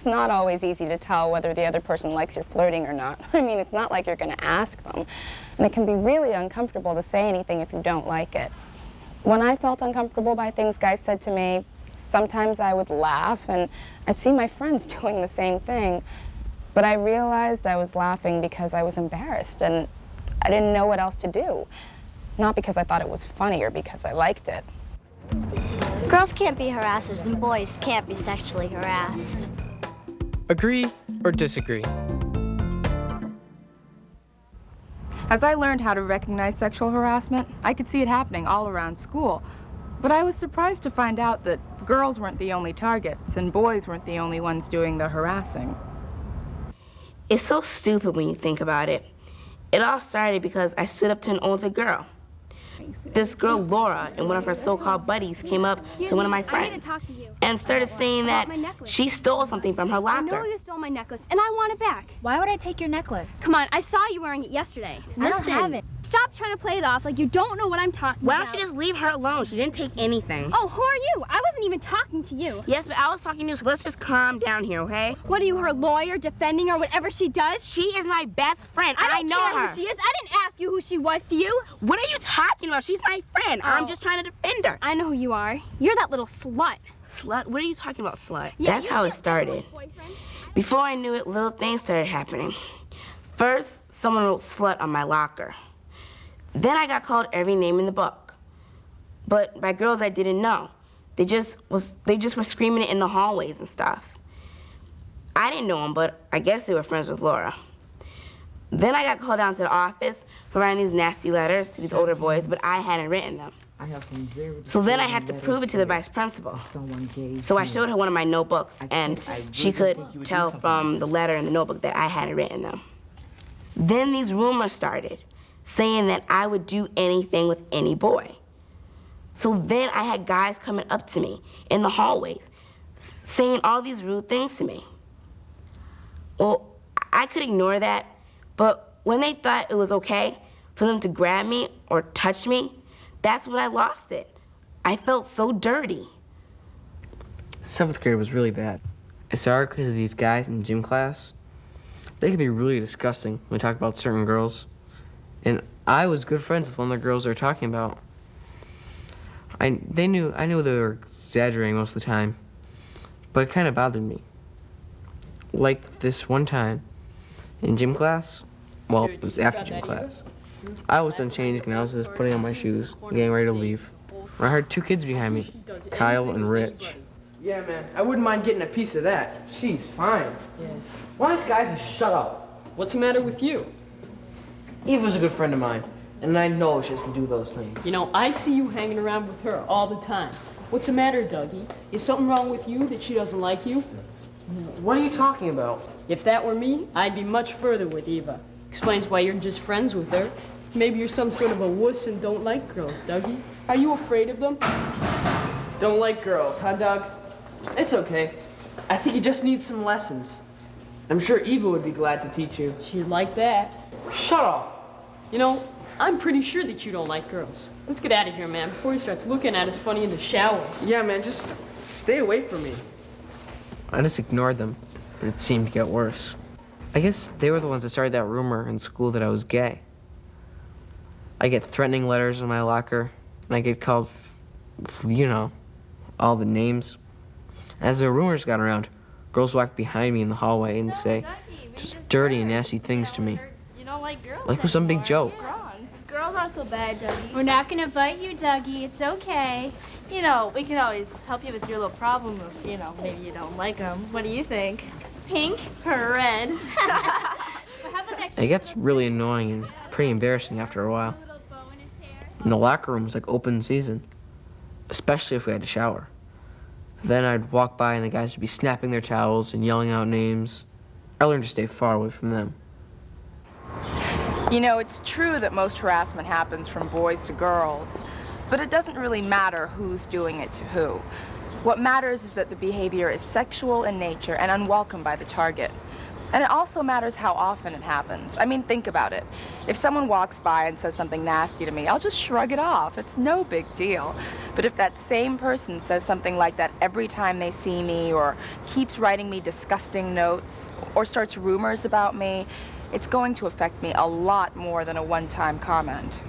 It's not always easy to tell whether the other person likes your flirting or not. I mean, it's not like you're going to ask them. And it can be really uncomfortable to say anything if you don't like it. When I felt uncomfortable by things guys said to me, sometimes I would laugh and I'd see my friends doing the same thing. But I realized I was laughing because I was embarrassed and I didn't know what else to do. Not because I thought it was funny or because I liked it. Girls can't be harassers and boys can't be sexually harassed. Agree or disagree? As I learned how to recognize sexual harassment, I could see it happening all around school. But I was surprised to find out that girls weren't the only targets and boys weren't the only ones doing the harassing. It's so stupid when you think about it. It all started because I stood up to an older girl. This girl, Laura, and one of her so-called buddies came up to one of my friends and started saying that she stole something from her I locker. know you stole my necklace, and I want it back. Why would I take your necklace? Come on, I saw you wearing it yesterday. I don't have it. Stop trying to play it off like you don't know what I'm talking Why about. don't you just leave her alone? She didn't take anything. Oh, who are you? I wasn't even talking to you. Yes, but I was talking to you, so let's just calm down here, okay? What are you, her lawyer, defending her, whatever she does? She is my best friend. I don't know care her. who she is. I didn't ask you who she was to you. What are you talking about? She's my friend. I'm just trying to defend her. I know who you are. You're that little slut. Slut? What are you talking about, slut? Yeah, That's you how it still started. boyfriend. Before I knew it, little things started happening. First, someone wrote slut on my locker. Then I got called every name in the book. But by girls I didn't know. They just were screaming it in the hallways and stuff. I didn't know them, but I guess they were friends with Laura. Then I got called down to the office for writing these nasty letters to these older boys, but I hadn't written them. So then I had to prove it to the vice principal. So I showed her one of my notebooks, and she could tell from the letter in the notebook that I hadn't written them. Then these rumors started, saying that I would do anything with any boy. So then I had guys coming up to me in the hallways, saying all these rude things to me. Well, I could ignore that, but when they thought it was okay for them to grab me or touch me, that's when I lost it. I felt so dirty. 7th grade was really bad. It started because of these guys in gym class. They could be really disgusting when we talk about certain girls. And I was good friends with one of the girls they were talking about. I knew they were exaggerating most of the time, but it kind of bothered me. Like this one time in gym class, well, it was after gym class. I was done changing and I was just putting on my shoes and getting ready to leave. When I heard 2 kids behind me, Kyle and Rich. Yeah, man, I wouldn't mind getting a piece of that. She's fine. Yeah. Why don't you guys just shut up? What's the matter with you? Eva's a good friend of mine, and I know she doesn't do those things. You know, I see you hanging around with her all the time. What's the matter, Dougie? Is something wrong with you that she doesn't like you? What are you talking about? If that were me, I'd be much further with Eva. Explains why you're just friends with her. Maybe you're some sort of a wuss and don't like girls, Dougie. Are you afraid of them? Don't like girls, huh, Doug? It's okay. I think you just need some lessons. I'm sure Eva would be glad to teach you. She'd like that. Shut up. You know, I'm pretty sure that you don't like girls. Let's get out of here, man, before he starts looking at us funny in the showers. Yeah, man, just stay away from me. I just ignored them, but it seemed to get worse. I guess they were the ones that started that rumor in school that I was gay. I get threatening letters in my locker, and I get called, you know, all the names. As the rumors got around, girls walked behind me in the hallway and say just dirty and nasty things to me. Like it was some big joke. Girls aren't so bad, Dougie. We're not gonna bite you, Dougie. It's okay. You know, we can always help you with your little problem if, you know, maybe you don't like them. What do you think? Pink or red? It gets really annoying and pretty embarrassing after a while. And the locker room was like open season, especially if we had to shower. Then I'd walk by and the guys would be snapping their towels and yelling out names. I learned to stay far away from them. You know, it's true that most harassment happens from boys to girls, but it doesn't really matter who's doing it to who. What matters is that the behavior is sexual in nature and unwelcome by the target. And it also matters how often it happens. I mean, think about it. If someone walks by and says something nasty to me, I'll just shrug it off. It's no big deal. But if that same person says something like that every time they see me, or keeps writing me disgusting notes, or starts rumors about me, it's going to affect me a lot more than a one-time comment.